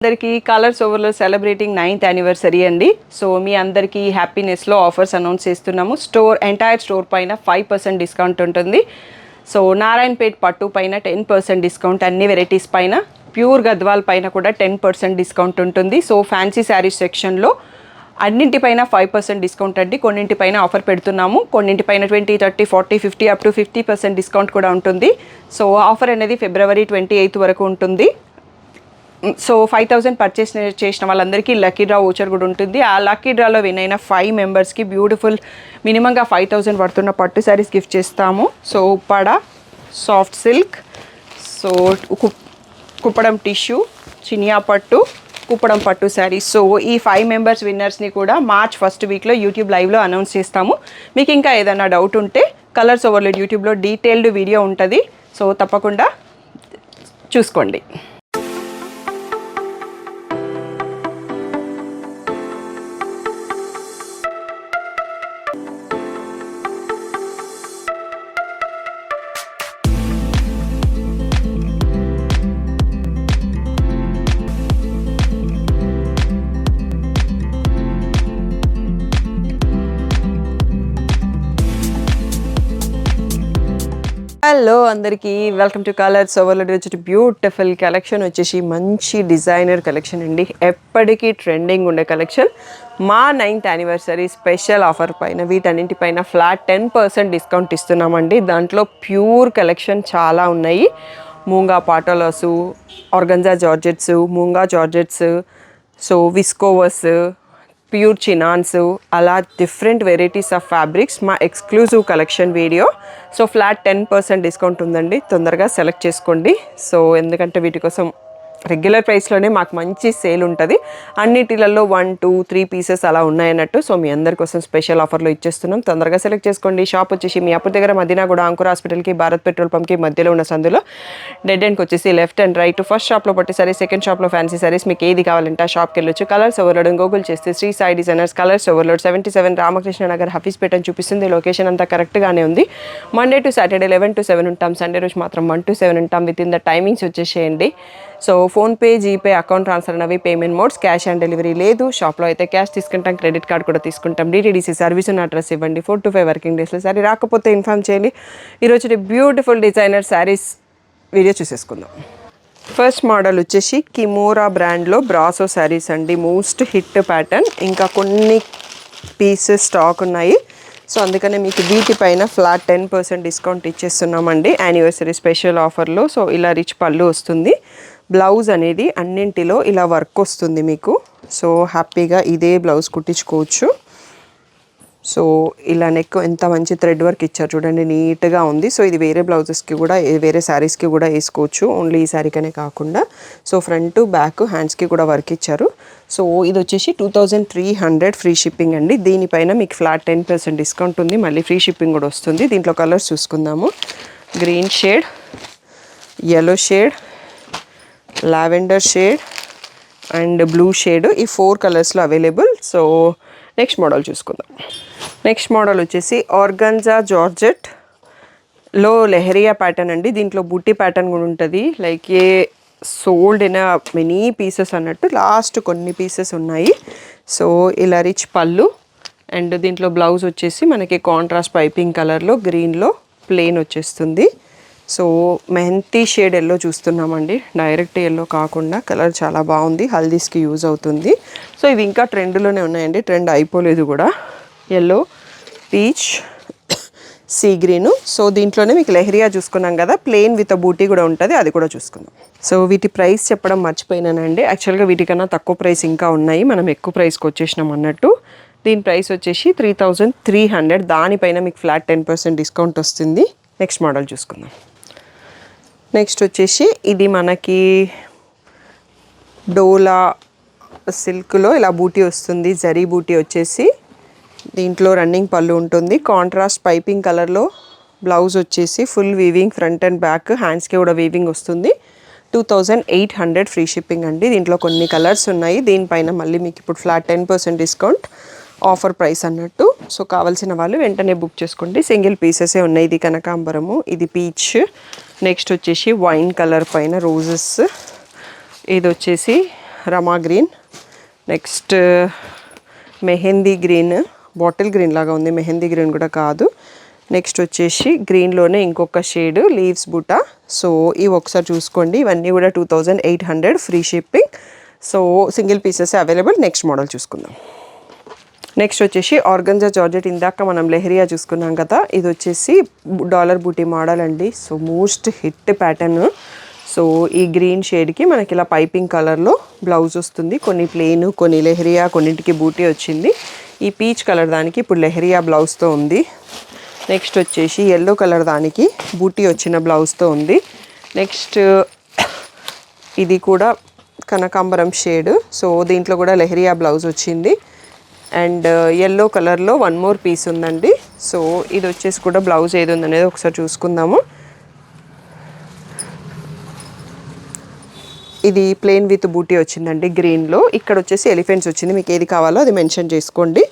అందరికీ కలర్స్ ఓవర్లో celebrating 9th anniversary అండి. సో మీ అందరికీ హ్యాపీనెస్లో ఆఫర్స్ అనౌన్స్ చేస్తున్నాము. ఎంటైర్ స్టోర్ పైన 5% డిస్కౌంట్ ఉంటుంది. సో నారాయణపేట్ పట్టు పైన 10% డిస్కౌంట్, అన్ని వెరైటీస్ పైన, ప్యూర్ గద్వాల్ పైన కూడా 10% డిస్కౌంట్ ఉంటుంది. సో ఫ్యాన్సీ శారీస్ సెక్షన్లో అన్నింటిపైన 5% డిస్కౌంట్ అండి. కొన్నింటిపైన ఆఫర్ పెడుతున్నాము, కొన్నింటిపైన 20, 30, 40, 50 అప్ టు 50% డిస్కౌంట్ కూడా ఉంటుంది. సో ఆఫర్ అనేది February 28 వరకు ఉంటుంది. సో 5,000 పర్చేస్ చేసిన వాళ్ళందరికీ లక్కీ డ్రా ఓచర్ కూడా ఉంటుంది. ఆ లక్కీ డ్రాలో విన్ అయిన 5 మెంబర్స్కి బ్యూటిఫుల్ మినిమంగా 5,000 పడుతున్న పట్టు శారీస్ గిఫ్ట్ చేస్తాము. So Uppada, soft silk, so Kuppadam tissue, Chiniya పట్టు, కుప్పడం పట్టు శారీస్. సో ఈ 5 మెంబర్స్ విన్నర్స్ని కూడా మార్చ్ 1st వీక్లో యూట్యూబ్ లైవ్లో అనౌన్స్ చేస్తాము. మీకు ఇంకా ఏదైనా డౌట్ ఉంటే కలర్స్ ఓవర్లోడ్ యూట్యూబ్లో డీటెయిల్డ్ వీడియో ఉంటుంది. సో తప్పకుండా చూసుకోండి. హలో అందరికీ, వెల్కమ్ టు కలర్స్ ఓవర్లోడ్. వచ్చి బ్యూటిఫుల్ కలెక్షన్ వచ్చేసి మంచి డిజైనర్ కలెక్షన్ అండి. ఎప్పటికీ ట్రెండింగ్ ఉండే కలెక్షన్. మా 9th యానివర్సరీ స్పెషల్ ఆఫర్ పైన వీటన్నింటిపైన ఫ్లాట్ 10% డిస్కౌంట్ ఇస్తున్నామండి. దాంట్లో ప్యూర్ కలెక్షన్ చాలా ఉన్నాయి. మూంగా పాటోలాసు, organza georgettes, మూంగా georgettes, so విస్కోవర్స్, pure చినాన్స్, అలా డిఫరెంట్ వెరైటీస్ ఆఫ్ ఫ్యాబ్రిక్స్. మా exclusive collection video. So flat 10% discount ఉందండి, తొందరగా సెలెక్ట్ చేసుకోండి. సో ఎందుకంటే వీటి కోసం రెగ్యులర్ ప్రైస్లోనే మాకు మంచి సేల్ ఉంటుంది. అన్నిటిలలో 1, 2, 3 పీసెస్ అలా ఉన్నాయన్నట్టు. సో మీ అందరి కోసం స్పెషల్ ఆఫర్లో ఇచ్చేస్తున్నాం, తొందరగా సెలెక్ట్ చేసుకోండి. షాప్ వచ్చేసి మీ అప్పుడు దగ్గర మదీనా కూడా అంకుర్ హాస్పిటల్కి, భారత్ పెట్రోల్ పంప్కి మధ్యలో ఉన్న సందులో డెడ్ ఎండ్కి వచ్చేసి లెఫ్ట్ అండ్ రైట్. ఫస్ట్ షాప్లో పట్టు సారీస్, సెకండ్ షాప్లో ఫ్యాన్సీ సారీస్. మీకు ఏది కావాలంటే ఆ షాప్కి వెళ్ళొచ్చు. కలర్స్ ఓవర్లోడ్ గూగుల్ చేస్తే Sri Sai designers colours overload 77 Ramakrishna Nagar Hafeezpet అని చూపిస్తుంది. లొకేషన్ అంతా కరెక్ట్గానే ఉంది. మండే టు సాటర్డే 11 to 7 ఉంటాం. సండే రోజు మాత్రం 1 to 7 ఉంటాం. విత్ ఇన్ ద టైమింగ్స్ వచ్చేసేయండి. So PhonePe, GPay, account transfer అనేవి payment modes. Cash on delivery లేదు. షాప్లో అయితే క్యాష్ తీసుకుంటాం, క్రెడిట్ కార్డ్ కూడా తీసుకుంటాం. DTDC సర్వీస్ ఉన్న అడ్రస్ ఇవ్వండి. 4 to 5 వర్కింగ్ డేస్లో సారీ రాకపోతే ఇన్ఫార్మ్ చేయండి. ఈరోజు బ్యూటిఫుల్ డిజైనర్ శారీస్ వీడియో చూసేసుకుందాం. ఫస్ట్ మోడల్ వచ్చేసి కిమోరా బ్రాండ్లో బ్రాసో శారీస్ అండి. Most hit pattern. ఇంకా కొన్ని పీసెస్ స్టాక్ ఉన్నాయి. సో అందుకనే మీకు వీటిపైన ఫ్లాట్ 10% డిస్కౌంట్ ఇచ్చేస్తున్నామండి యానివర్సరీ స్పెషల్ ఆఫర్లో. సో ఇలా రిచ్ పళ్ళు వస్తుంది. బ్లౌజ్ అనేది అన్నింటిలో ఇలా వర్క్ వస్తుంది మీకు. సో హ్యాపీగా ఇదే బ్లౌజ్ కుట్టించుకోవచ్చు. సో ఇలా నెక్ ఎంత మంచి థ్రెడ్ వర్క్ ఇచ్చారు చూడండి, నీట్గా ఉంది. సో ఇది వేరే బ్లౌజెస్కి కూడా, వేరే శారీస్కి కూడా వేసుకోవచ్చు, ఓన్లీ ఈ శారీకనే కాకుండా. సో ఫ్రంట్, బ్యాక్, హ్యాండ్స్కి కూడా వర్క్ ఇచ్చారు. సో ఇది వచ్చేసి 2300 ఫ్రీ షిప్పింగ్ అండి. దీనిపైన మీకు ఫ్లాట్ 10% డిస్కౌంట్ ఉంది, మళ్ళీ ఫ్రీ షిప్పింగ్ కూడా వస్తుంది. దీంట్లో కలర్స్ చూసుకుందాము. Green shade, yellow shade, lavender shade and blue shade, ఈ 4 కలర్స్లో అవైలబుల్. సో నెక్స్ట్ మోడల్ చూసుకుందాం. నెక్స్ట్ మోడల్ వచ్చేసి ఆర్గంజా జార్జెట్లో లెహరియా ప్యాటర్న్ అండి. దీంట్లో బుట్టి ప్యాటర్న్ కూడా ఉంటుంది. Like a sold in many pieces అన్నట్టు, లాస్ట్ కొన్ని పీసెస్ ఉన్నాయి. సో ఇలా రిచ్ పళ్ళు అండ్ దీంట్లో బ్లౌజ్ వచ్చేసి మనకి కాంట్రాస్ట్ పైపింగ్ కలర్లో గ్రీన్లో ప్లెయిన్ వచ్చేస్తుంది. సో మెహంతీ షేడ్ ఎల్లో చూస్తున్నామండి, డైరెక్ట్ ఎల్లో కాకుండా. కలర్ చాలా బాగుంది, హల్దీస్కి యూజ్ అవుతుంది. సో ఇవి ఇంకా ట్రెండ్లోనే ఉన్నాయండి, ట్రెండ్ అయిపోలేదు కూడా. Yellow, peach, sea green. So దీంట్లోనే మీకు లెహరియా చూసుకున్నాం కదా, ప్లెయిన్ విత్ బూటీ కూడా ఉంటుంది, అది కూడా చూసుకుందాం. సో వీటి ప్రైస్ చెప్పడం మర్చిపోయినానండి. యాక్చువల్గా వీటికన్నా తక్కువ ప్రైస్ ఇంకా ఉన్నాయి, మనం ఎక్కువ ప్రైస్కి వచ్చేసినాం అన్నట్టు. దీని ప్రైస్ వచ్చేసి 3300. దానిపైన మీకు ఫ్లాట్ 10% డిస్కౌంట్ వస్తుంది. నెక్స్ట్ మోడల్ చూసుకుందాం. నెక్స్ట్ వచ్చేసి ఇది మనకి డోలా సిల్క్లో ఇలా బూటీ వస్తుంది, జరీ బూటీ వచ్చేసి. దీంట్లో రన్నింగ్ పళ్ళు ఉంటుంది, కాంట్రాస్ట్ పైపింగ్ కలర్లో బ్లౌజ్ వచ్చేసి full weaving front and back, హ్యాండ్స్కి కూడా వీవింగ్ వస్తుంది. 2800 ఫ్రీ షిప్పింగ్ అండి. దీంట్లో కొన్ని కలర్స్ ఉన్నాయి. దీనిపైన మళ్ళీ మీకు ఇప్పుడు ఫ్లాట్ 10% డిస్కౌంట్ ఆఫర్ ప్రైస్ అన్నట్టు. సో కావాల్సిన వాళ్ళు వెంటనే బుక్ చేసుకోండి. సింగిల్ పీసెసే ఉన్నాయి. ఇది కనకాంబరము, ఇది పీచ్, నెక్స్ట్ వచ్చేసి వైన్ కలర్ పైన రోజెస్, ఇది వచ్చేసి Rama green, next mehndi green, bottle green లాగా ఉంది, మెహందీ గ్రీన్ కూడా కాదు. నెక్స్ట్ వచ్చేసి గ్రీన్లోనే ఇంకొక షేడ్ లీవ్స్ బుటా. సో ఇవి ఒకసారి చూసుకోండి. ఇవన్నీ కూడా 2800 free shipping. So single pieces available. Next model చూసుకుందాం. నెక్స్ట్ వచ్చేసి ఆర్గంజా జార్జెట్. ఇందాక మనం లెహరియా చూసుకున్నాం కదా, ఇది వచ్చేసి డాలర్ బూటీ మోడల్ అండి. So most hit pattern. So ఈ గ్రీన్ షేడ్కి మనకి ఇలా పైపింగ్ కలర్లో బ్లౌజ్ వస్తుంది. కొన్ని ప్లెయిన్, కొన్ని లెహరియా, కొన్నింటికి బూటీ వచ్చింది. ఈ పీచ్ కలర్ దానికి ఇప్పుడు లెహరియా బ్లౌజ్తో ఉంది. నెక్స్ట్ వచ్చేసి ఎల్లో కలర్ దానికి బూటీ వచ్చిన బ్లౌజ్తో ఉంది. నెక్స్ట్ ఇది కూడా కనకాంబరం షేడ్. సో దీంట్లో కూడా లెహరియా బ్లౌజ్ వచ్చింది. అండ్ ఎల్లో కలర్లో వన్ మోర్ పీస్ ఉందండి. సో ఇది వచ్చేసి కూడా బ్లౌజ్ ఏది ఉందనేది ఒకసారి చూసుకుందాము. ఇది ప్లెయిన్ విత్ బూటీ వచ్చిందండి గ్రీన్లో. ఇక్కడ వచ్చేసి ఎలిఫెంట్స్ వచ్చింది. మీకు ఏది కావాలో అది మెన్షన్ చేసుకోండి.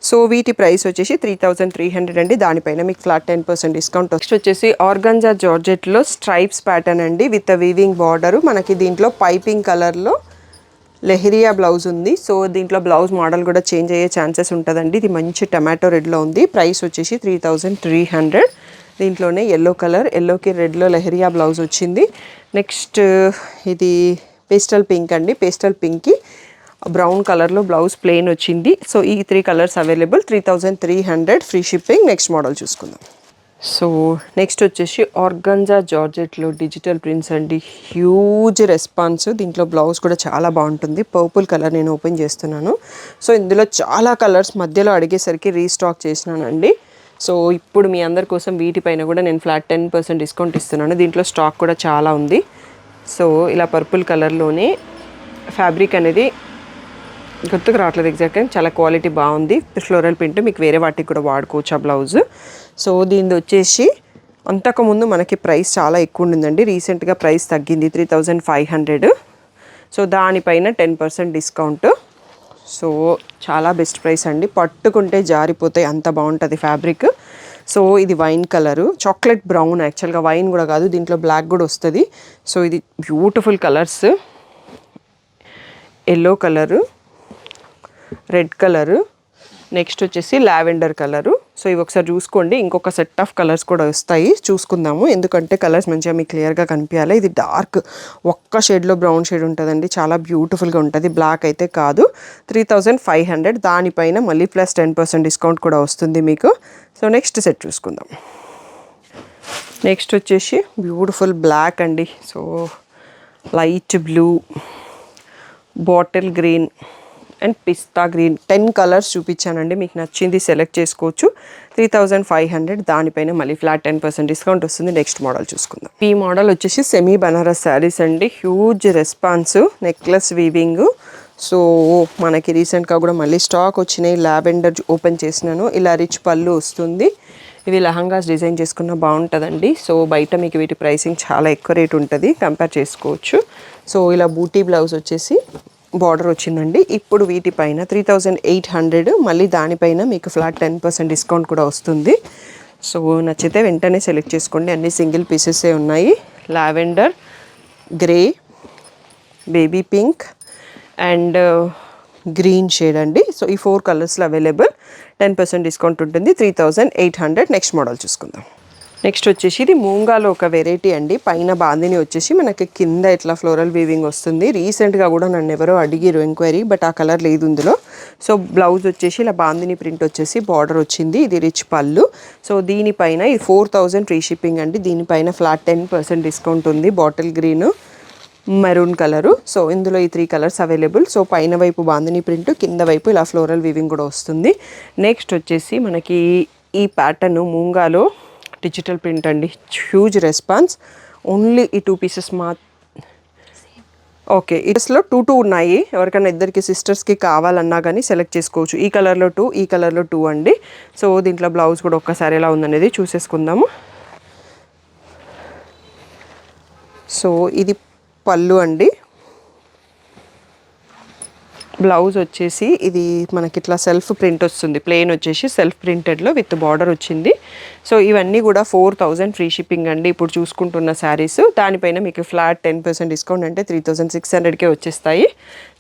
సో వీటి ప్రైస్ వచ్చేసి 3300 అండి. దానిపైన మీకు ఫ్లాట్ 10% డిస్కౌంట్. నెక్స్ట్ వచ్చేసి ఆర్గంజా జార్జెట్లో స్ట్రైప్స్ ప్యాటర్న్ అండి విత్ వీవింగ్ బార్డర్. మనకి దీంట్లో పైపింగ్ కలర్లో లెహరియా బ్లౌజ్ ఉంది. సో దీంట్లో బ్లౌజ్ మోడల్ కూడా చేంజ్ అయ్యే ఛాన్సెస్ ఉంటుందండి. ఇది మంచి టమాటో రెడ్లో ఉంది. ప్రైస్ వచ్చేసి 3300. దీంట్లోనే ఎల్లో కలర్, ఎల్లోకి రెడ్లో లెహరియా బ్లౌజ్ వచ్చింది. నెక్స్ట్ ఇది పేస్టల్ పింక్ అండి. పేస్టల్ పింక్కి బ్రౌన్ కలర్లో బ్లౌజ్ ప్లెయిన్ వచ్చింది. సో ఈ 3 colours available. 3300 free shipping. Next model చూసుకుందాం. సో నెక్స్ట్ వచ్చేసి ఆర్గంజా జార్జెట్లో డిజిటల్ ప్రింట్స్ అండి. Huge response. దీంట్లో బ్లౌజ్ కూడా చాలా బాగుంటుంది. పర్పుల్ కలర్ నేను ఓపెన్ చేస్తున్నాను. సో ఇందులో చాలా కలర్స్ మధ్యలో అడిగేసరికి రీస్టాక్ చేసినానండి. సో ఇప్పుడు మీ అందరి కోసం వీటిపైన కూడా నేను ఫ్లాట్ 10% డిస్కౌంట్ ఇస్తున్నాను. దీంట్లో స్టాక్ కూడా చాలా ఉంది. సో ఇలా పర్పుల్ కలర్లోనే ఫ్యాబ్రిక్ అనేది గుర్తుకు రావట్లేదు ఎగ్జాక్ట్గా, చాలా క్వాలిటీ బాగుంది. ఫ్లోరల్ ప్రింట్ మీకు వేరే వాటికి కూడా వాడుకోవచ్చు ఆ బ్లౌజ్. సో దీనిది వచ్చేసి అంతకుముందు మనకి ప్రైస్ చాలా ఎక్కువ ఉండిందండి. రీసెంట్గా ప్రైస్ తగ్గింది 3500. సో దానిపైన 10% డిస్కౌంట్. సో చాలా బెస్ట్ ప్రైస్ అండి. పట్టుకుంటే జారిపోతాయి, అంత బాగుంటుంది ఫ్యాబ్రిక్. సో ఇది వైన్ కలరు, చాక్లెట్ బ్రౌన్. యాక్చువల్గా వైన్ కూడా కాదు, దీంట్లో బ్లాక్ కూడా వస్తుంది. సో ఇది beautiful colours. Yellow colour, red colour, next వచ్చేసి లావెండర్ కలరు. సో ఇవి ఒకసారి చూసుకోండి. ఇంకొక సెట్ ఆఫ్ కలర్స్ కూడా వస్తాయి, చూసుకుందాము. ఎందుకంటే కలర్స్ మంచిగా మీకు క్లియర్గా కనిపించాలి. ఇది డార్క్ ఒక్క షేడ్లో బ్రౌన్ షేడ్ ఉంటుందండి. చాలా బ్యూటిఫుల్గా ఉంటుంది. బ్లాక్ అయితే కాదు. 3500. దానిపైన మళ్ళీ ప్లస్ 10% డిస్కౌంట్ కూడా వస్తుంది మీకు. సో నెక్స్ట్ సెట్ చూసుకుందాం. నెక్స్ట్ వచ్చేసి బ్యూటిఫుల్ బ్లాక్ అండి. So light blue, bottle green and pista green 10 colours చూపించానండి. మీకు నచ్చింది సెలెక్ట్ చేసుకోవచ్చు. 3500. దానిపైన మళ్ళీ ఫ్లాట్ 10% డిస్కౌంట్ వస్తుంది. నెక్స్ట్ మోడల్ చూసుకుందాం. ఈ మోడల్ వచ్చేసి సెమీ బనారస్ శారీస్ అండి. Huge response, necklace weaving. So మనకి రీసెంట్గా కూడా మళ్ళీ స్టాక్ వచ్చినాయి. లావెండర్ ఓపెన్ చేసినాను. ఇలా రిచ్ పళ్ళు వస్తుంది. ఇవి లెహంగాస్ డిజైన్ చేసుకున్న బాగుంటుందండి. సో బయట మీకు వీటి ప్రైసింగ్ చాలా ఎక్కువ రేట్ ఉంటుంది, కంపేర్ చేసుకోవచ్చు. సో ఇలా బూటీ బ్లౌజ్ వచ్చేసి బార్డర్ వచ్చిందండి. ఇప్పుడు వీటిపైన 3800. మళ్ళీ దానిపైన మీకు ఫ్లాట్ 10% డిస్కౌంట్ కూడా వస్తుంది. సో నచ్చితే వెంటనే సెలెక్ట్ చేసుకోండి. అన్ని సింగిల్ పీసెసే ఉన్నాయి. Lavender, grey, baby pink and green shade అండి. సో ఈ 4 కలర్స్లో అవైలబుల్. 10% డిస్కౌంట్ ఉంటుంది. 3800. నెక్స్ట్ మోడల్ చూసుకుందాం. నెక్స్ట్ వచ్చేసి ఇది మూంగాలో ఒక వెరైటీ అండి. పైన బాందిని వచ్చేసి మనకి కింద ఇట్లా ఫ్లోరల్ వీవింగ్ వస్తుంది. రీసెంట్గా కూడా నన్ను ఎవరో అడిగిరు ఎంక్వైరీ, బట్ ఆ కలర్ లేదు ఇందులో. సో బ్లౌజ్ వచ్చేసి ఇలా బాందిని ప్రింట్ వచ్చేసి బార్డర్ వచ్చింది. ఇది రిచ్ పళ్ళు. సో దీనిపైన ఇది 4000 ఫ్రీ షిప్పింగ్ అండి. దీనిపైన ఫ్లాట్ 10% డిస్కౌంట్ ఉంది. Bottle green, maroon colour. So ఇందులో ఈ 3 కలర్స్ అవైలబుల్. సో పైన వైపు బాందిని ప్రింట్, కింద వైపు ఇలా ఫ్లోరల్ వీవింగ్ కూడా వస్తుంది. నెక్స్ట్ వచ్చేసి మనకి ఈ ప్యాటర్న్ మూంగాలో డిజిటల్ ప్రింట్ అండి. Huge response. ఓన్లీ ఈ 2 పీసెస్ ఓకే. ఇట్స్లో 2 ఉన్నాయి. ఎవరికైనా ఇద్దరికి సిస్టర్స్కి కావాలన్నా కానీ సెలెక్ట్ చేసుకోవచ్చు. ఈ కలర్లో 2, ఈ కలర్లో 2 అండి. సో దీంట్లో బ్లౌజ్ కూడా ఒక్కసారి ఎలా ఉందనేది చూసేసుకుందాము. సో ఇది పళ్ళు అండి. బ్లౌజ్ వచ్చేసి ఇది మనకి ఇట్లా సెల్ఫ్ ప్రింట్ వస్తుంది, ప్లెయిన్ వచ్చేసి సెల్ఫ్ ప్రింటెడ్లో విత్ బార్డర్ వచ్చింది. సో ఇవన్నీ కూడా 4000 ఫ్రీ షిప్పింగ్ అండి ఇప్పుడు చూసుకుంటున్న శారీస్. దానిపైన మీకు ఫ్లాట్ 10% డిస్కౌంట్ అంటే 3600కే వచ్చేస్తాయి.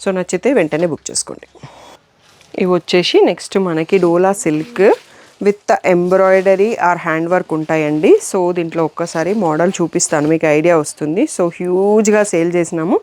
సో నచ్చితే వెంటనే బుక్ చేసుకోండి. ఇవి వచ్చేసి నెక్స్ట్ మనకి dola silk with embroidery or hand work ఉంటాయండి. సో దీంట్లో ఒక్కసారి మోడల్ చూపిస్తాను, మీకు ఐడియా వస్తుంది. సో హ్యూజ్గా సేల్ చేసినాము,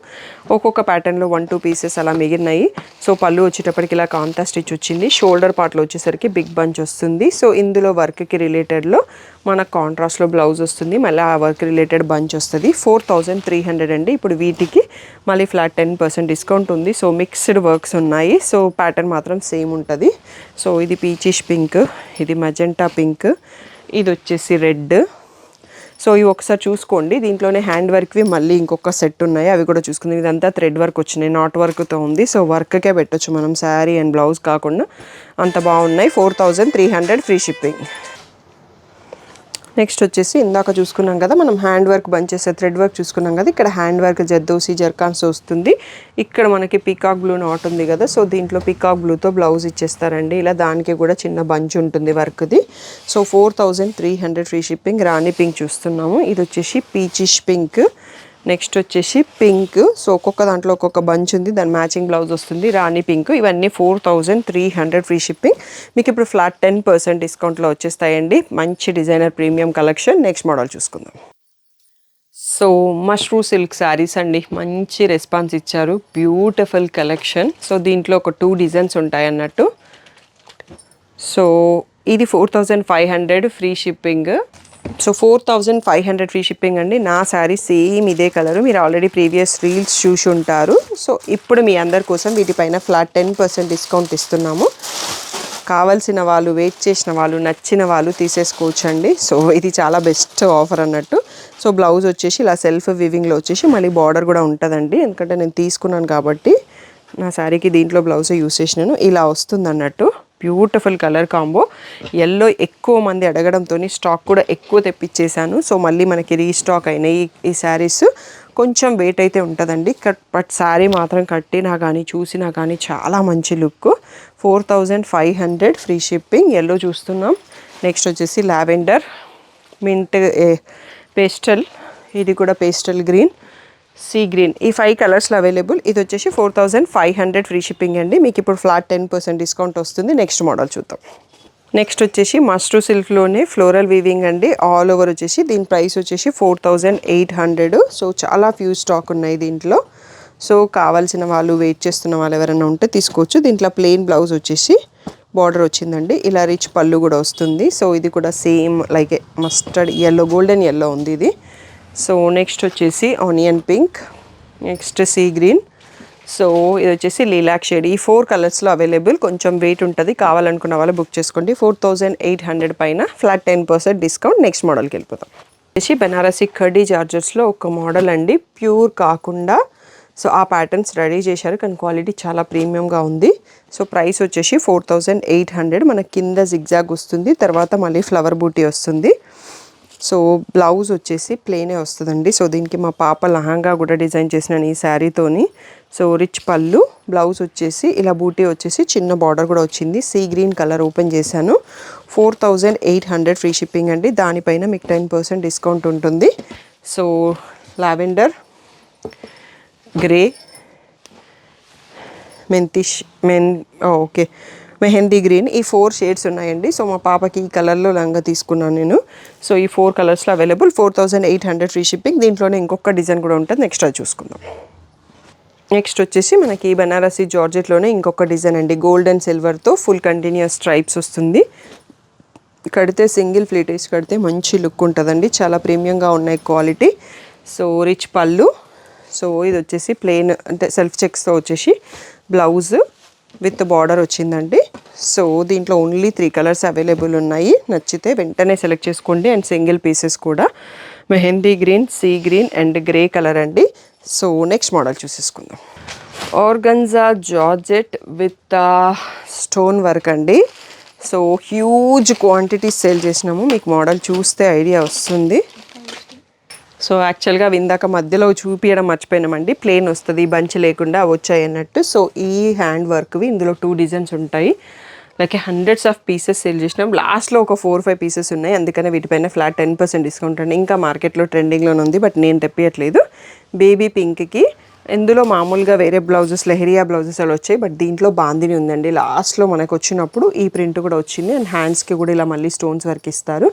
ఒక్కొక్క ప్యాటర్న్లో 1-2 పీసెస్ అలా మిగిలినాయి. సో పళ్ళు వచ్చేటప్పటికి ఇలా కాంతా స్టిచ్ వచ్చింది, షోల్డర్ పార్ట్లో వచ్చేసరికి బిగ్ బంచ్ వస్తుంది. సో ఇందులో వర్క్కి రిలేటెడ్లో మనకు కాంట్రాస్ట్లో బ్లౌజ్ వస్తుంది, మళ్ళీ ఆ వర్క్ రిలేటెడ్ బంచ్ వస్తుంది. 4300 అండి. ఇప్పుడు వీటికి మళ్ళీ ఫ్లాట్ 10% డిస్కౌంట్ ఉంది. సో మిక్స్డ్ వర్క్స్ ఉన్నాయి. సో ప్యాటర్న్ మాత్రం సేమ్ ఉంటుంది. సో ఇది పీచిష్ పింక్, ఇది మజెంటా పింక్, ఇది వచ్చేసి రెడ్. సో ఇవి ఒకసారి చూసుకోండి. దీంట్లోనే హ్యాండ్ వర్క్వి మళ్ళీ ఇంకొక సెట్ ఉన్నాయి, అవి కూడా చూసుకుందాం. ఇదంతా థ్రెడ్ వర్క్ వచ్చినాయి, నాట్ వర్క్తో ఉంది. సో వర్క్కే పెట్టచ్చు మనం, శారీ అండ్ బ్లౌజ్ కాకుండా. అంత బాగున్నాయి. 4300 ఫ్రీ షిప్పింగ్. నెక్స్ట్ వచ్చేసి ఇందాక చూసుకున్నాం కదా మనం hand work bunches thread work చూసుకున్నాం కదా, ఇక్కడ హ్యాండ్ వర్క్ జర్దోసి జర్కాన్స్ వస్తుంది. ఇక్కడ మనకి పీకాక్ బ్లూ నాట్ ఉంది కదా, సో దీంట్లో పీకాక్ బ్లూతో బ్లౌజ్ ఇచ్చేస్తారండి. ఇలా దానికి కూడా చిన్న బంచ్ ఉంటుంది వర్క్ది. So 4300 free shipping. రాణి పింక్ చూస్తున్నాము, ఇది వచ్చేసి పీచిష్ పింక్. నెక్స్ట్ వచ్చేసి పింక్. సో ఒక్కొక్క దాంట్లో ఒక్కొక్క బంచ్ ఉంది, దాని మ్యాచింగ్ బ్లౌజ్ వస్తుంది. రాణి పింక్. ఇవన్నీ 4300 ఫ్రీ షిప్పింగ్. మీకు ఇప్పుడు ఫ్లాట్ 10% డిస్కౌంట్లో వచ్చేస్తాయండి. మంచి designer premium collection. Next model చూసుకుందాం. సో మష్రూ సిల్క్ శారీస్ అండి, మంచి రెస్పాన్స్ ఇచ్చారు, బ్యూటిఫుల్ కలెక్షన్. సో దీంట్లో ఒక 2 డిజైన్స్ ఉంటాయి అన్నట్టు. సో ఇది 4500 free shipping. So 4500 free shipping అండి. నా శారీ సేమ్ ఇదే కలరు, మీరు ఆల్రెడీ ప్రీవియస్ రీల్స్ చూసి ఉంటారు. సో ఇప్పుడు మీ అందరి కోసం వీటిపైన ఫ్లాట్ 10% డిస్కౌంట్ ఇస్తున్నాము. కావాల్సిన వాళ్ళు, వెయిట్ చేసిన వాళ్ళు, నచ్చిన వాళ్ళు తీసేసుకోవచ్చండి. సో ఇది చాలా బెస్ట్ ఆఫర్ అన్నట్టు. సో బ్లౌజ్ వచ్చేసి ఇలా సెల్ఫ్ వివింగ్లో వచ్చేసి మళ్ళీ బార్డర్ కూడా ఉంటుందండి, ఎందుకంటే నేను తీసుకున్నాను కాబట్టి. నా శారీకి దీంట్లో బ్లౌజ్ యూస్ చేసినాను, ఇలా వస్తుంది అన్నట్టు. Beautiful colour combo. ఎల్లో ఎక్కువ మంది అడగడంతో స్టాక్ కూడా ఎక్కువ తెప్పించేశాను. సో మళ్ళీ మనకి రీస్టాక్ అయినాయి ఈ శారీస్. కొంచెం వెయిట్ అయితే ఉంటుందండి, బట్ శారీ మాత్రం కట్టినా కానీ చూసినా కానీ చాలా మంచి లుక్. 4500 free shipping. ఎల్లో చూస్తున్నాం. నెక్స్ట్ వచ్చేసి లావెండర్, మింట్, పేస్టల్, ఇది కూడా పేస్టల్ గ్రీన్, సీ గ్రీన్. ఈ 5 కలర్స్లో అవైలబుల్. ఇది వచ్చేసి 4500 ఫ్రీ షిప్పింగ్ అండి. మీకు ఇప్పుడు ఫ్లాట్ 10% డిస్కౌంట్ వస్తుంది. నెక్స్ట్ మోడల్ చూద్దాం. నెక్స్ట్ వచ్చేసి మస్ట్రూ సిల్క్లోనే ఫ్లోరల్ వీవింగ్ అండి. ఆల్ ఓవర్ వచ్చేసి దీని ప్రైస్ వచ్చేసి 4800. సో చాలా ఫ్యూ స్టాక్ ఉన్నాయి దీంట్లో. సో కావాల్సిన వాళ్ళు, వెయిట్ చేస్తున్న వాళ్ళు ఎవరైనా ఉంటే తీసుకోవచ్చు. దీంట్లో ప్లెయిన్ బ్లౌజ్ వచ్చేసి బార్డర్ వచ్చిందండి, ఇలా రిచ్ పళ్ళు కూడా వస్తుంది. సో ఇది కూడా same like mustard yellow, golden yellow ఉంది ఇది. సో నెక్స్ట్ వచ్చేసి onion pink, next sea green. So ఇది వచ్చేసి లీలాక్ షేడ్. ఈ 4 కలర్స్లో అవైలబుల్. కొంచెం వెయిట్ ఉంటుంది, కావాలనుకున్న వాళ్ళు బుక్ చేసుకోండి. 4800 పైన ఫ్లాట్ 10% డిస్కౌంట్. నెక్స్ట్ మోడల్కి వెళ్ళిపోతాం. వచ్చేసి బెనారసీ కర్డీ జార్జెట్స్లో ఒక మోడల్ అండి, ప్యూర్ కాకుండా. సో ఆ ప్యాటర్న్స్ రెడీ చేశారు, కానీ క్వాలిటీ చాలా ప్రీమియంగా ఉంది. సో ప్రైస్ వచ్చేసి 4800. మన కింద జిగ్జాగ్ వస్తుంది, తర్వాత మళ్ళీ ఫ్లవర్ బూటీ వస్తుంది. సో బ్లౌజ్ వచ్చేసి ప్లెయినే వస్తుందండి. సో దీనికి మా పాప లహంగా కూడా డిజైన్ చేసిన ఈ శారీతోని. సో రిచ్ పళ్ళు, బ్లౌజ్ వచ్చేసి ఇలా బూటీ వచ్చేసి చిన్న బార్డర్ కూడా వచ్చింది. సీ గ్రీన్ కలర్ ఓపెన్ చేశాను. 4800 ఫ్రీ షిప్పింగ్ అండి. దానిపైన మీకు 10% డిస్కౌంట్ ఉంటుంది. So lavender, grey, okay, mehndi green, ఈ 4 షేడ్స్ ఉన్నాయండి. సో మా పాపకి ఈ కలర్లో లంగా తీసుకున్నాను నేను. సో ఈ 4 కలర్స్లో అవైలబుల్. 4800 free shipping. దీంట్లోనే ఇంకొక డిజైన్ కూడా ఉంటుంది, నెక్స్ట్ అది చూసుకుందాం. నెక్స్ట్ వచ్చేసి మనకి బనారసి జార్జెట్లోనే ఇంకొక డిజైన్ అండి, గోల్డ్ అండ్ సిల్వర్తో ఫుల్ కంటిన్యూస్ స్ట్రైప్స్ వస్తుంది. కడితే సింగిల్ ప్లీటేజ్ కడితే మంచి లుక్ ఉంటుందండి, చాలా ప్రీమియంగా ఉన్నాయి క్వాలిటీ. సో రిచ్ పళ్ళు. సో ఇది వచ్చేసి ప్లెయిన్ అంటే సెల్ఫ్ చెక్స్తో వచ్చేసి బ్లౌజ్ విత్ బార్డర్ వచ్చిందండి. సో దీంట్లో ఓన్లీ 3 కలర్స్ అవైలబుల్ ఉన్నాయి, నచ్చితే వెంటనే సెలెక్ట్ చేసుకోండి. అండ్ సింగిల్ పీసెస్ కూడా mehndi green, sea green and grey colour అండి. సో నెక్స్ట్ మోడల్ చూసేసుకుందాం. Organza georgette with stone work అండి. సో హ్యూజ్ క్వాంటిటీ సేల్ చేసినాము, మీకు మోడల్ చూస్తే ఐడియా వస్తుంది. సో యాక్చువల్గా అవి ఇందాక మధ్యలో చూపించడం మర్చిపోయినామండి. ప్లేన్ వస్తుంది, బంచ్ లేకుండా వచ్చాయి అన్నట్టు. సో ఈ హ్యాండ్ వర్క్వి ఇందులో 2 డిజైన్స్ ఉంటాయి. Like hundreds of pieces sale చేసినాం. లాస్ట్లో ఒక 4-5 పీసెస్ ఉన్నాయి, అందుకనే వీటిపైన ఫ్లాట్ 10% డిస్కౌంట్ అండి. ఇంకా మార్కెట్లో ట్రెండింగ్లోనే ఉంది, బట్ నేను తెప్పియట్లేదు. బేబీ పింక్కి ఇందులో మామూలుగా వేరే బ్లౌజెస్, లెహరియా బ్లౌజెస్ అలా వచ్చాయి, బట్ దీంట్లో బాందిని ఉందండి. లాస్ట్లో మనకు వచ్చినప్పుడు ఈ ప్రింట్ కూడా వచ్చింది. అండ్ హ్యాండ్స్కి కూడా ఇలా మళ్ళీ స్టోన్స్ వర్క్ ఇస్తారు.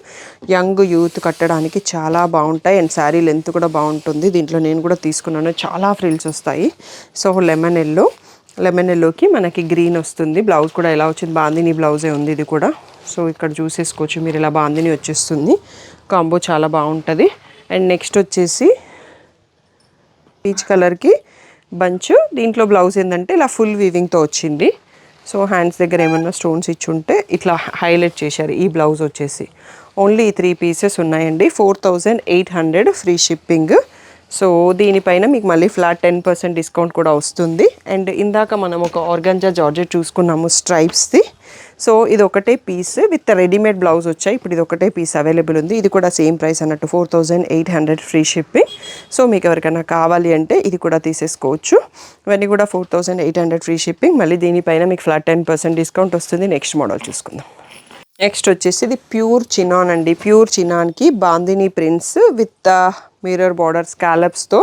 యంగ్ యూత్ కట్టడానికి చాలా బాగుంటాయి. అండ్ శారీ లెంత్ కూడా బాగుంటుంది. దీంట్లో నేను కూడా తీసుకున్నాను, చాలా ఫ్రిల్స్ వస్తాయి. సో లెమన్ ఎల్లోకి మనకి గ్రీన్ వస్తుంది. బ్లౌజ్ కూడా ఎలా వచ్చింది, బాందిని బ్లౌజే ఉంది ఇది కూడా. సో ఇక్కడ చూసేసుకోవచ్చు మీరు, ఇలా బాందిని వచ్చేస్తుంది. కాంబో చాలా బాగుంటుంది. అండ్ నెక్స్ట్ వచ్చేసి పీచ్ కలర్కి బంచ్. దీంట్లో బ్లౌజ్ ఏంటంటే ఇలా ఫుల్ వీవింగ్తో వచ్చింది. సో హ్యాండ్స్ దగ్గర ఏమన్నా స్టోన్స్ ఇచ్చుంటే ఇట్లా హైలైట్ చేశారు. ఈ బ్లౌజ్ వచ్చేసి ఓన్లీ 3 పీసెస్ ఉన్నాయండి. 4800 ఫ్రీ షిప్పింగ్. సో దీనిపైన మీకు మళ్ళీ ఫ్లాట్ 10% డిస్కౌంట్ కూడా వస్తుంది. అండ్ ఇందాక మనం ఒక ఆర్గంజా జార్జెట్ చూసుకున్నాము స్ట్రైప్స్ది. సో ఇది ఒకటే పీస్ విత్ రెడీమేడ్ బ్లౌజ్ వచ్చాయి. ఇప్పుడు ఇది ఒకటే పీస్ అవైలబుల్ ఉంది. ఇది కూడా సేమ్ ప్రైస్ అన్నట్టు 4800 ఫ్రీ షిప్పింగ్. సో మీకు ఎవరికైనా కావాలి అంటే ఇది కూడా తీసేసుకోవచ్చు. ఇవన్నీ కూడా 4800 ఫ్రీ షిప్పింగ్. మళ్ళీ దీనిపైన మీకు ఫ్లాట్ 10% డిస్కౌంట్ వస్తుంది. నెక్స్ట్ మోడల్ చూసుకుందాం. నెక్స్ట్ వచ్చేసి ఇది ప్యూర్ చినాన్ అండి. ప్యూర్ చినాన్కి bandhani prints with mirror border స్కాలప్స్తో.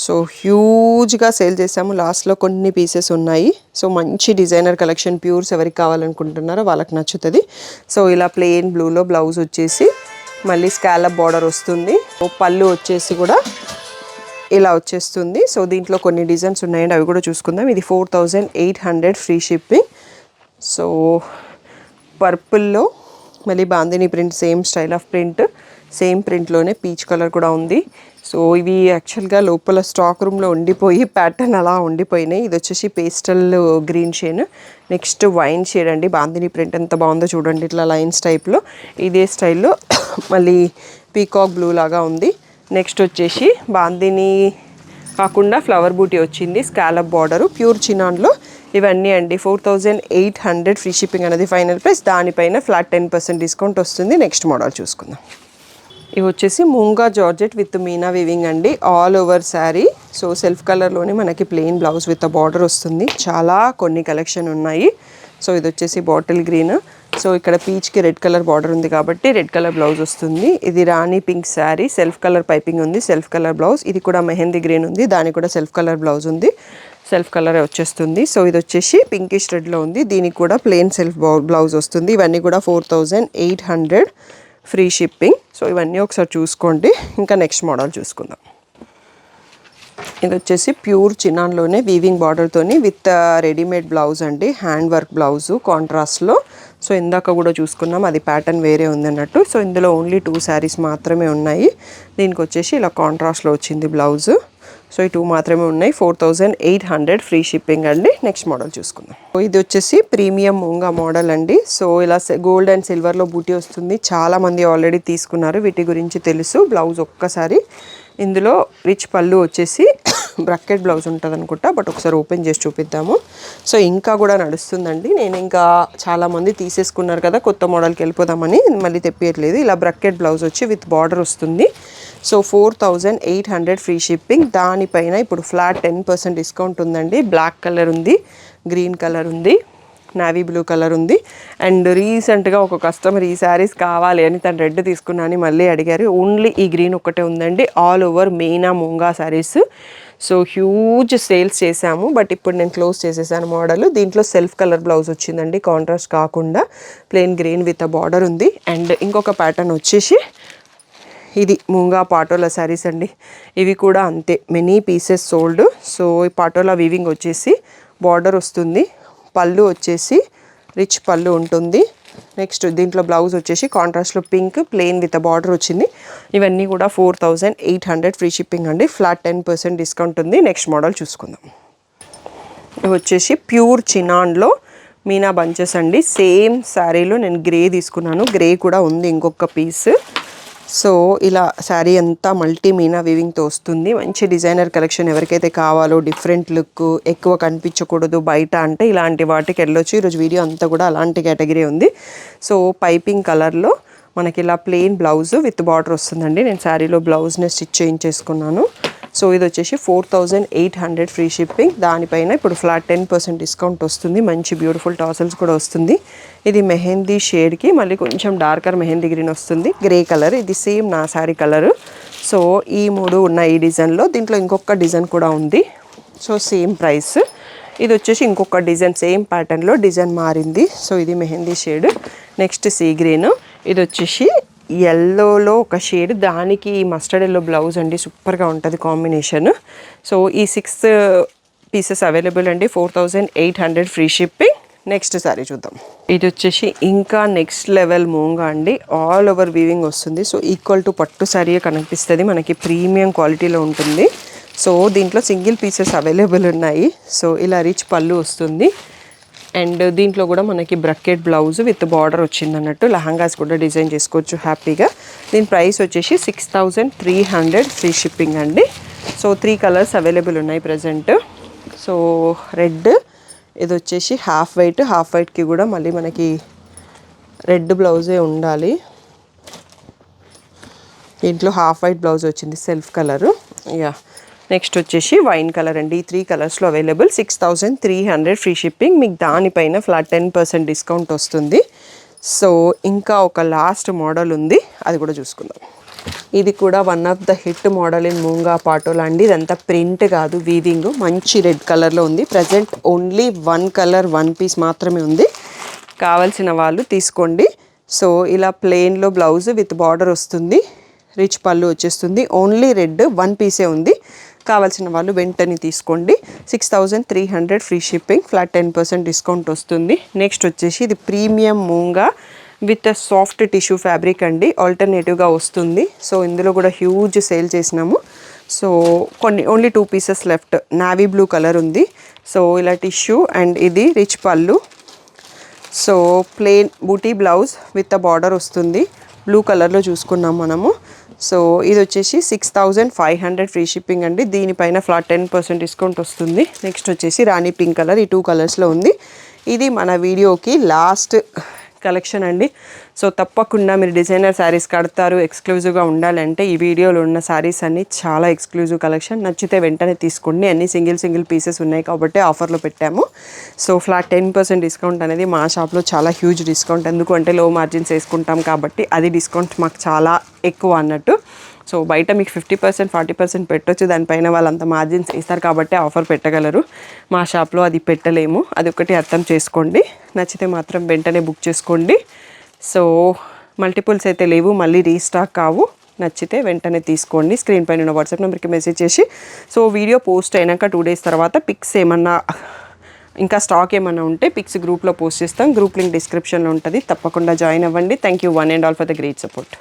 సో హ్యూజ్గా సేల్ చేసాము. లాస్ట్లో కొన్ని పీసెస్ ఉన్నాయి. సో మంచి డిజైనర్ కలెక్షన్. ప్యూర్స్ ఎవరికి కావాలనుకుంటున్నారో వాళ్ళకి నచ్చుతుంది. సో ఇలా ప్లెయిన్ బ్లూలో బ్లౌజ్ వచ్చేసి మళ్ళీ స్కాలప్ బార్డర్ వస్తుంది. పళ్ళు వచ్చేసి కూడా ఇలా వచ్చేస్తుంది. సో దీంట్లో కొన్ని డిజైన్స్ ఉన్నాయండి, అవి కూడా చూసుకుందాం. ఇది 4800 ఫ్రీ షిప్పింగ్. సో పర్పుల్లో మళ్ళీ bandhani print, same style of print, same ప్రింట్లోనే పీచ్ కలర్ కూడా ఉంది. సో ఇవి యాక్చువల్గా లోపల స్టాక్ రూమ్లో ఉండిపోయి ప్యాటర్న్ అలా ఉండిపోయినాయి. ఇది వచ్చేసి pastel green shade. Next wine shade అండి. బాందిని ప్రింట్ ఎంత బాగుందో చూడండి, ఇట్లా లైన్స్ టైప్లో. ఇదే స్టైల్లో మళ్ళీ పీకాక్ బ్లూ లాగా ఉంది. నెక్స్ట్ వచ్చేసి బాందిని కాకుండా ఫ్లవర్ బూటీ వచ్చింది, స్కాలప్ బార్డరు, ప్యూర్ చినాన్లో. ఇవన్నీ అండి 4800 ఫ్రీ షిప్పింగ్ అనేది ఫైనల్ ప్రైస్. దానిపైన ఫ్లాట్ 10% డిస్కౌంట్ వస్తుంది. నెక్స్ట్ మోడల్ చూసుకుందాం. ఇవి వచ్చేసి మూంగా జార్జెట్ విత్ మీనా వివింగ్ అండి. All over sari. So self కలర్లోనే మనకి ప్లెయిన్ బ్లౌజ్ విత్ బార్డర్ వస్తుంది. చాలా కొన్ని కలెక్షన్ ఉన్నాయి. సో ఇది వచ్చేసి బాటిల్ గ్రీన్. సో ఇక్కడ పీచ్కి రెడ్ కలర్ బార్డర్ ఉంది కాబట్టి రెడ్ కలర్ బ్లౌజ్ వస్తుంది. ఇది రాణి pink sari, self colour piping ఉంది, సెల్ఫ్ కలర్ బ్లౌజ్. ఇది కూడా మెహందీ గ్రీన్ ఉంది, దానికి కూడా సెల్ఫ్ కలర్ బ్లౌజ్ ఉంది, సెల్ఫ్ కలర్ వచ్చేస్తుంది. సో ఇది వచ్చేసి పింకిష్ రెడ్లో ఉంది, దీనికి కూడా ప్లెయిన్ సెల్ఫ్ బ్లౌజ్ వస్తుంది. ఇవన్నీ కూడా 4800 ఫ్రీ షిప్పింగ్. సో ఇవన్నీ ఒకసారి చూసుకోండి. ఇంకా నెక్స్ట్ మోడల్ చూసుకుందాం. ఇది వచ్చేసి ప్యూర్ చినాన్లోనే వీవింగ్ బార్డర్తోని విత్ రెడీమేడ్ బ్లౌజ్ అండి. హ్యాండ్ వర్క్ బ్లౌజు కాంట్రాస్ట్లో. సో ఇందాక కూడా చూసుకున్నాం, అది ప్యాటర్న్ వేరే ఉంది అన్నట్టు. సో ఇందులో ఓన్లీ 2 శారీస్ మాత్రమే ఉన్నాయి. దీనికి వచ్చేసి ఇలా కాంట్రాస్ట్లో వచ్చింది బ్లౌజు. సో ఈ 2 మాత్రమే ఉన్నాయి. 4800 ఫ్రీ షిప్పింగ్ అండి. నెక్స్ట్ మోడల్ చూసుకుందాం. ఇది వచ్చేసి ప్రీమియం మూంగా మోడల్ అండి. సో ఇలా గోల్డ్ అండ్ సిల్వర్లో బూటీ వస్తుంది. చాలామంది ఆల్రెడీ తీసుకున్నారు, వీటి గురించి తెలుసు. బ్లౌజ్ ఒక్కసారి ఇందులో రిచ్ పళ్ళు వచ్చేసి బ్రకెట్ బ్లౌజ్ ఉంటుంది అనుకుంటా, బట్ ఒకసారి ఓపెన్ చేసి చూపిద్దాము. సో ఇంకా కూడా నడుస్తుందండి. నేను ఇంకా చాలామంది తీసేసుకున్నారు కదా, కొత్త మోడల్కి వెళ్ళిపోదామని మళ్ళీ తెప్పియట్లేదు. ఇలా బ్రకెట్ బ్లౌజ్ వచ్చి విత్ బార్డర్ వస్తుంది. So 4800 free shipping. దానిపైన ఇప్పుడు ఫ్లాట్ 10% డిస్కౌంట్ ఉందండి. బ్లాక్ కలర్ ఉంది, గ్రీన్ కలర్ ఉంది, నావీ బ్లూ కలర్ ఉంది. అండ్ రీసెంట్గా ఒక కస్టమర్ ఈ శారీస్ కావాలి అని తను రెడ్ తీసుకున్నా అని మళ్ళీ అడిగారు. ఓన్లీ ఈ గ్రీన్ ఒకటే ఉందండి. All over Meena మూంగా saris. So huge sales చేశాము, బట్ ఇప్పుడు నేను క్లోజ్ చేసేసాను మోడల్. దీంట్లో సెల్ఫ్ కలర్ బ్లౌజ్ వచ్చిందండి, కాంట్రాస్ట్ కాకుండా ప్లెయిన్ గ్రీన్ విత్ బార్డర్ ఉంది. అండ్ ఇంకొక ప్యాటర్న్ వచ్చేసి ఇది మూంగా పాటోలా శారీస్ అండి. ఇవి కూడా అంతే, మెనీ పీసెస్ సోల్డ్. సో ఈ పాటోలా వీవింగ్ వచ్చేసి బార్డర్ వస్తుంది, పళ్ళు వచ్చేసి రిచ్ పళ్ళు ఉంటుంది. నెక్స్ట్ దీంట్లో బ్లౌజ్ వచ్చేసి కాంట్రాస్ట్లో పింక్ ప్లెయిన్ విత్ బార్డర్ వచ్చింది. ఇవన్నీ కూడా 4800 ఫ్రీ షిప్పింగ్ అండి. ఫ్లాట్ 10% డిస్కౌంట్ ఉంది. నెక్స్ట్ మోడల్ చూసుకుందాం. ఇవి వచ్చేసి ప్యూర్ చినాన్లో మీనా బంచెస్ అండి. సేమ్ శారీలో నేను గ్రే తీసుకున్నాను, గ్రే కూడా ఉంది ఇంకొక పీస్. సో ఇలా శారీ అంతా మల్టీ మీనా వీవింగ్తో వస్తుంది. మంచి డిజైనర్ కలెక్షన్. ఎవరికైతే కావాలో డిఫరెంట్ లుక్, ఎక్కువ కనిపించకూడదు బయట అంటే ఇలాంటి వాటికి వెళ్ళొచ్చు. ఈరోజు వీడియో అంతా కూడా అలాంటి కేటగిరీ ఉంది. సో పైపింగ్ కలర్లో మనకి ఇలా ప్లెయిన్ బ్లౌజ్ విత్ బార్డర్ వస్తుందండి. నేను శారీలో బ్లౌజ్ని స్టిచ్ చేయించేసుకున్నాను. సో ఇది వచ్చేసి 4800 ఫ్రీ షిప్పింగ్. దానిపైన ఇప్పుడు ఫ్లాట్ 10% డిస్కౌంట్ వస్తుంది. మంచి బ్యూటిఫుల్ టాసల్స్ కూడా వస్తుంది. ఇది మెహందీ షేడ్కి మళ్ళీ కొంచెం డార్కర్ మెహందీ గ్రీన్ వస్తుంది. గ్రే కలర్, ఇది సేమ్ నా శారీ కలరు. సో ఈ 3 ఉన్న ఈ డిజైన్లో, దీంట్లో ఇంకొక డిజైన్ కూడా ఉంది. So same price. ఇది వచ్చేసి ఇంకొక డిజైన్, సేమ్ ప్యాటర్న్లో డిజైన్ మారింది. సో ఇది mehndi shade. Next sea green, ఇది వచ్చేసి ఎల్లోలో ఒక షేడ్, దానికి మస్టర్డ్ ఎల్లో బ్లౌజ్ అండి. సూపర్గా ఉంటుంది కాంబినేషన్. సో ఈ 6 పీసెస్ అవైలబుల్ అండి. 4800 ఫ్రీ షిప్పింగ్. నెక్స్ట్ సారీ చూద్దాం. ఇది వచ్చేసి ఇంకా నెక్స్ట్ లెవెల్ మూంగా అండి. ఆల్ ఓవర్ వీవింగ్ వస్తుంది. సో ఈక్వల్ టు పట్టు శారీ కనిపిస్తుంది. మనకి ప్రీమియం క్వాలిటీలో ఉంటుంది. సో దీంట్లో సింగిల్ పీసెస్ అవైలబుల్ ఉన్నాయి. సో ఇలా రిచ్ పళ్ళు వస్తుంది. అండ్ దీంట్లో కూడా మనకి బ్రకెట్ బ్లౌజ్ విత్ బార్డర్ వచ్చింది అన్నట్టు. లెహంగాస్ కూడా డిజైన్ చేసుకోవచ్చు హ్యాపీగా. దీని ప్రైస్ వచ్చేసి 6300 ఫ్రీ షిప్పింగ్ అండి. సో 3 కలర్స్ అవైలబుల్ ఉన్నాయి ప్రజెంట్. సో రెడ్, ఇది వచ్చేసి హాఫ్ వైట్కి కూడా మళ్ళీ మనకి రెడ్ బ్లౌజే ఉండాలి. దీంట్లో హాఫ్ వైట్ బ్లౌజ్ వచ్చింది, సెల్ఫ్ కలరు. యా, నెక్స్ట్ వచ్చేసి వైన్ కలర్ అండి. ఈ 3 కలర్స్లో అవైలబుల్. 6300 free shipping. మీకు దానిపైన ఫ్లాట్ 10% డిస్కౌంట్ వస్తుంది. సో ఇంకా ఒక లాస్ట్ మోడల్ ఉంది, అది కూడా చూసుకుందాం. ఇది కూడా one of the hit model in moonga patola అండి. ఇదంతా ప్రింట్ కాదు, వీవింగ్. మంచి రెడ్ కలర్లో ఉంది. ప్రజెంట్ ఓన్లీ 1 కలర్ 1 పీస్ మాత్రమే ఉంది. కావాల్సిన వాళ్ళు తీసుకోండి. సో ఇలా ప్లెయిన్లో బ్లౌజ్ విత్ బార్డర్ వస్తుంది. రిచ్ పళ్ళు వచ్చేస్తుంది. ఓన్లీ రెడ్ 1 పీసే ఉంది. కావాల్సిన వాళ్ళు వెంటనే తీసుకోండి. 6300 ఫ్రీ షిప్పింగ్. ఫ్లాట్ 10% డిస్కౌంట్ వస్తుంది. నెక్స్ట్ వచ్చేసి ఇది ప్రీమియం మూంగా విత్ సాఫ్ట్ టిష్యూ ఫ్యాబ్రిక్ అండి. ఆల్టర్నేటివ్గా వస్తుంది. సో ఇందులో కూడా హ్యూజ్ సేల్ చేసినాము. సో కొన్ని only 2 pieces left. Navy blue colour ఉంది. సో ఇలా టిష్యూ అండ్ ఇది రిచ్ పళ్ళు. సో ప్లెయిన్ బూటీ బ్లౌజ్ విత్ బార్డర్ వస్తుంది. బ్లూ కలర్లో చూసుకున్నాం మనము. సో ఇది వచ్చేసి 6500 ఫ్రీ షిప్పింగ్ అండి. దీనిపైన ఫ్లాట్ 10% డిస్కౌంట్ వస్తుంది. నెక్స్ట్ వచ్చేసి రాణి పింక్ కలర్, ఈ 2 కలర్స్లో ఉంది. ఇది మన వీడియోకి లాస్ట్ కలెక్షన్ అండి. సో తప్పకుండా మీరు డిజైనర్ శారీస్ కడతారు, ఎక్స్క్లూజివ్గా ఉండాలంటే ఈ వీడియోలో ఉన్న శారీస్ అన్నీ చాలా ఎక్స్క్లూజివ్ కలెక్షన్. నచ్చితే వెంటనే తీసుకోండి. అన్ని సింగిల్ పీసెస్ ఉన్నాయి కాబట్టి ఆఫర్లో పెట్టాము. సో ఫ్లాట్ 10% డిస్కౌంట్ అనేది మా షాప్లో చాలా హ్యూజ్ డిస్కౌంట్. ఎందుకు అంటే లో మార్జిన్స్ వేసుకుంటాం కాబట్టి అది డిస్కౌంట్ మాకు చాలా ఎక్కువ అన్నట్టు. సో బయట మీకు 50% 40% పెట్టొచ్చు, దానిపైన వాళ్ళంత మార్జిన్స్ ఇస్తారు కాబట్టి ఆఫర్ పెట్టగలరు. మా షాప్లో అది పెట్టలేము. అది ఒకటి అర్థం చేసుకోండి. నచ్చితే మాత్రం వెంటనే బుక్ చేసుకోండి. సో మల్టిపుల్స్ అయితే లేవు, మళ్ళీ రీస్టాక్ కావు. నచ్చితే వెంటనే తీసుకోండి. స్క్రీన్ పైన ఉన్న వాట్సాప్ నెంబర్కి మెసేజ్ చేసి, సో వీడియో పోస్ట్ అయినాక 2 days తర్వాత పిక్స్ ఏమన్నా ఇంకా స్టాక్ ఏమన్నా ఉంటే పిక్స్ గ్రూప్లో పోస్ట్ చేస్తాం. గ్రూప్ లింక్ డిస్క్రిప్షన్లో ఉంటుంది. తప్పకుండా జాయిన్ అవ్వండి. Thank you one and all for the great support.